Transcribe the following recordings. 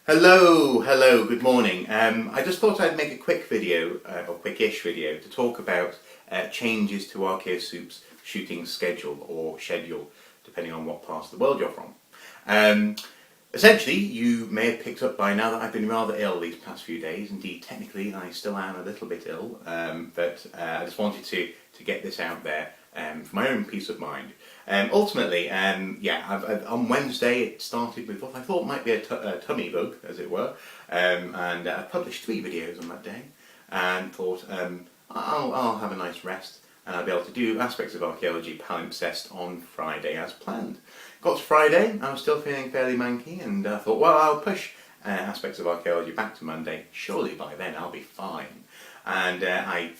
Hello, good morning. I just thought I'd make a quick video, or quickish video, to talk about changes to Archaeosoup's shooting schedule, or schedule, depending on what part of the world you're from. Essentially, you may have picked up by now that I've been rather ill these past few days. Indeed, technically, I still am a little bit ill, but I just wanted to get this out there for my own peace of mind. Ultimately, on Wednesday it started with what I thought might be a tummy bug, as it were, and I published 3 videos on that day, and thought I'll have a nice rest, and I'll be able to do aspects of archaeology palimpsest on Friday as planned. Got to Friday, I was still feeling fairly manky, and I thought, well, I'll push aspects of archaeology back to Monday. Surely by then I'll be fine. And I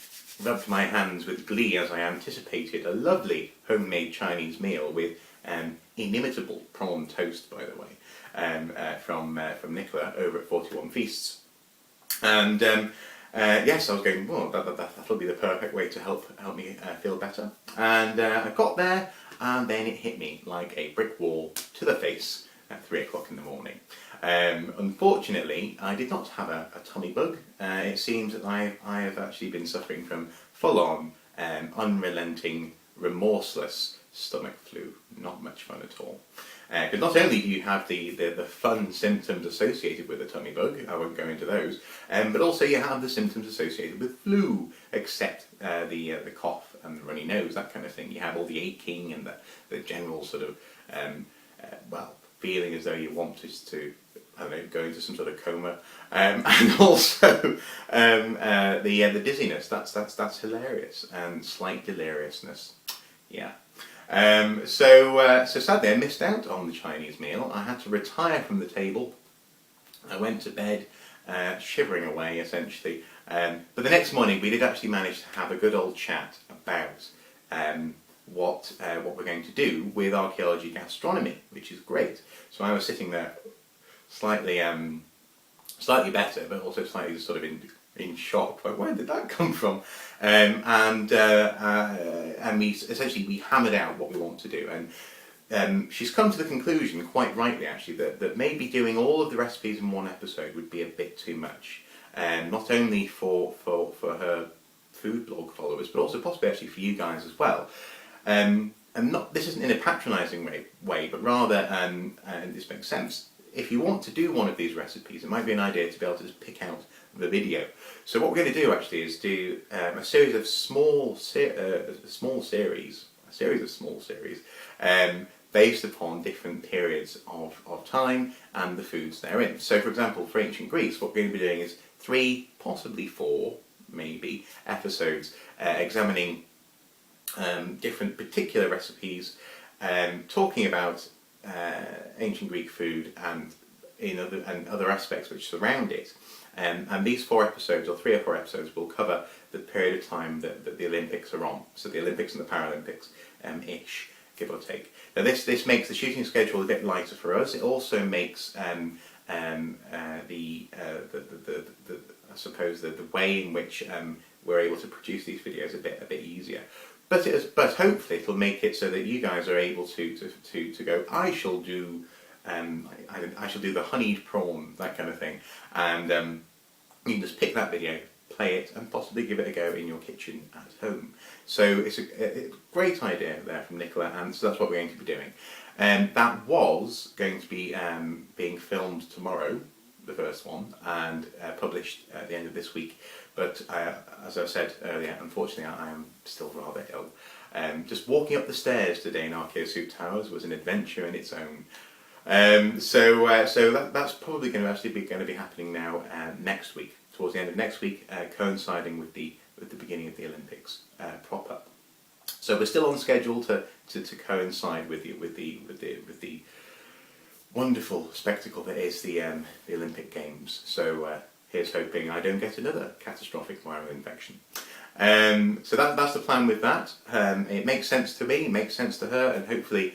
rubbed my hands with glee as I anticipated a lovely homemade Chinese meal with inimitable prawn toast, by the way, from Nicola over at 41 Feasts. And yes, I was going, well, that'll be the perfect way to help me feel better. And I got there, and then it hit me like a brick wall to the face at 3 o'clock in the morning. Unfortunately, I did not have a tummy bug. It seems that I have actually been suffering from full-on, unrelenting, remorseless stomach flu. Not much fun at all. Because not only do you have the fun symptoms associated with a tummy bug, I won't go into those, but also you have the symptoms associated with flu, except the cough and the runny nose, that kind of thing. You have all the aching and the general sort of, feeling as though you want to I don't know, go into some sort of coma, and also the dizziness. That's hilarious, and slight deliriousness. Yeah. So sadly, I missed out on the Chinese meal. I had to retire from the table. I went to bed, shivering away essentially. But the next morning, we did actually manage to have a good old chat about what we're going to do with archaeology gastronomy, which is great. So I was sitting there, slightly better, but also slightly sort of in shock. Like, where did that come from? And we hammered out what we want to do, and she's come to the conclusion, quite rightly actually, that maybe doing all of the recipes in one episode would be a bit too much, not only for her food blog followers, but also possibly actually for you guys as well. And this isn't in a patronising way, but rather, and this makes sense, if you want to do one of these recipes, it might be an idea to be able to just pick out the video. So what we're going to do actually is do a series of small series, based upon different periods of time and the foods they're in. So for example, for ancient Greece, what we're going to be doing is 3, possibly 4, maybe, episodes examining different particular recipes, talking about ancient Greek food and other aspects which surround it. And these 4 episodes, or 3 or 4 episodes, will cover the period of time that the Olympics are on. So the Olympics and the Paralympics, ish, give or take. Now this makes the shooting schedule a bit lighter for us. It also makes I suppose the way in which we're able to produce these videos a bit easier. But hopefully it'll make it so that you guys are able to go, I shall do the honeyed prawn, that kind of thing, and you can just pick that video, play it, and possibly give it a go in your kitchen at home. So it's a great idea there from Nicola, and so that's what we're going to be doing. That was going to be being filmed tomorrow, the first one, and published at the end of this week. But as I said earlier, unfortunately I am still rather ill. Just walking up the stairs today in Archaeosoup Towers was an adventure in its own. So that's probably going to be happening now next week, towards the end of next week, coinciding with the beginning of the Olympics proper. So we're still on schedule to coincide with the wonderful spectacle that is the Olympic Games. So here's hoping I don't get another catastrophic viral infection. So that's the plan with that. It makes sense to me, it makes sense to her, and hopefully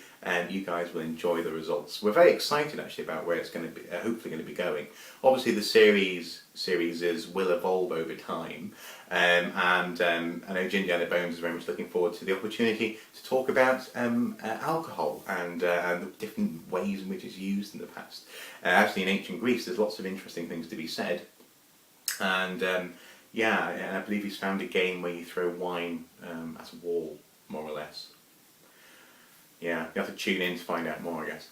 you guys will enjoy the results. We're very excited actually about where it's going to be, hopefully going to be going. Obviously the series will evolve over time, and I know Ginger and the Bones is very much looking forward to the opportunity to talk about alcohol and the different ways in which it's used in the past. Actually in ancient Greece there's lots of interesting things to be said, and yeah, and I believe he's found a game where you throw wine at a wall, more or less. Yeah, you have to tune in to find out more, I guess.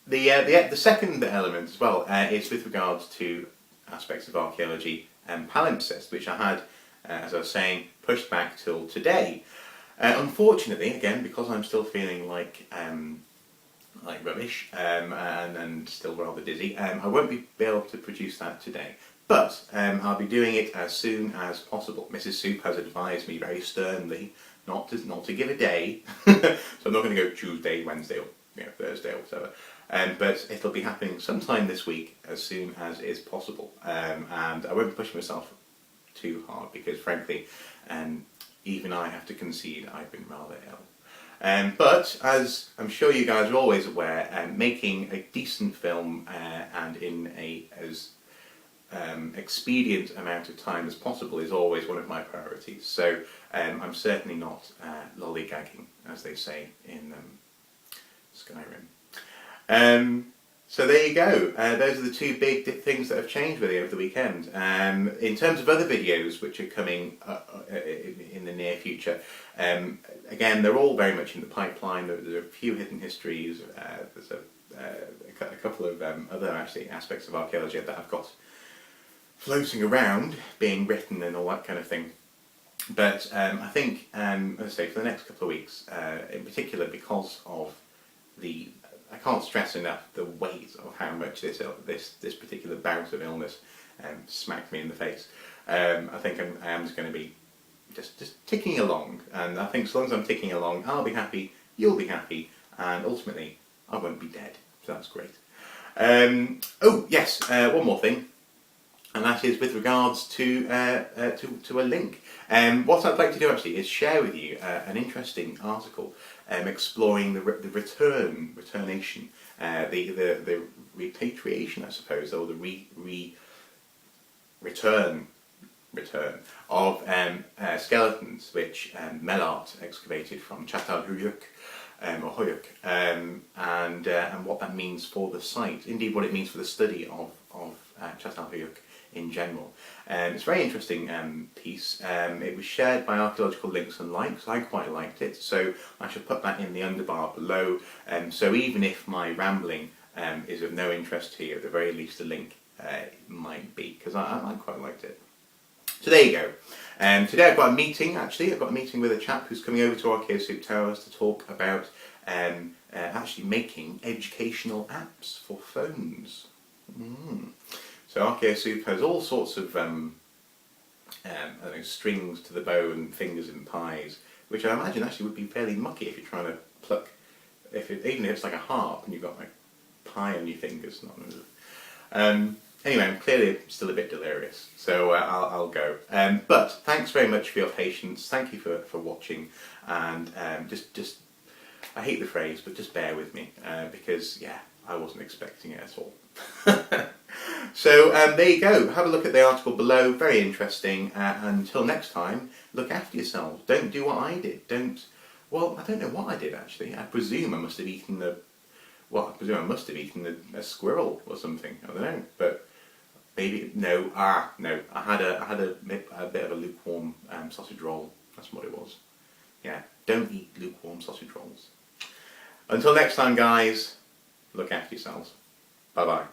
The second element as well is with regards to aspects of archaeology and palimpsest, which I had, as I was saying, pushed back till today. Unfortunately, again, because I'm still feeling like rubbish and still rather dizzy, I won't be able to produce that today. But I'll be doing it as soon as possible. Mrs. Soup has advised me very sternly not to give a day, so I'm not going to go Tuesday, Wednesday, or Thursday or whatever. But it'll be happening sometime this week, as soon as is possible. And I won't be pushing myself too hard because, frankly, even I have to concede I've been rather ill. But as I'm sure you guys are always aware, making a decent film and in as expedient amount of time as possible is always one of my priorities. So I'm certainly not lollygagging, as they say in Skyrim. So there you go. Those are the two big things that have changed really over the weekend. In terms of other videos which are coming in the near future, again they're all very much in the pipeline. There are a few hidden histories. There's a couple of other actually aspects of archaeology that I've got floating around, being written and all that kind of thing. But I think, as I say, for the next couple of weeks, in particular because of I can't stress enough the weight of how much this particular bout of illness smacked me in the face. I think I am just going to be just ticking along, and I think as long as I'm ticking along, I'll be happy, you'll be happy, and ultimately I won't be dead. So that's great. Oh yes, one more thing. And that is with regards to a link. What I'd like to do actually is share with you an interesting article exploring the returnation, the repatriation, I suppose, or the return of skeletons which Mellart excavated from Çatalhöyük or Huyuk, and what that means for the site. Indeed, what it means for the study of Çatalhöyük in general. It's a very interesting piece. It was shared by Archaeological Links and Likes. I quite liked it, so I should put that in the underbar below. So even if my rambling is of no interest to you, at the very least a link might be, because I quite liked it. So there you go. Today I've got a meeting, actually. I've got a meeting with a chap who's coming over to Archaeosoup Towers to talk about actually making educational apps for phones. So Archaeosoup has all sorts of I don't know, strings to the bow and fingers in pies, which I imagine actually would be fairly mucky if you're trying to pluck, even if it's like a harp and you've got like pie on your fingers. Anyway, I'm clearly still a bit delirious, so I'll go. But thanks very much for your patience. Thank you for watching, and just I hate the phrase, but just bear with me because yeah, I wasn't expecting it at all. So there you go. Have a look at the article below. Very interesting. Until next time, look after yourselves. Don't do what I did. Well, I don't know what I did actually. I presume I must have eaten a squirrel or something. I don't know, but maybe no. No. I had a bit of a lukewarm sausage roll. That's what it was. Yeah. Don't eat lukewarm sausage rolls. Until next time, guys. Look after yourselves. Bye bye.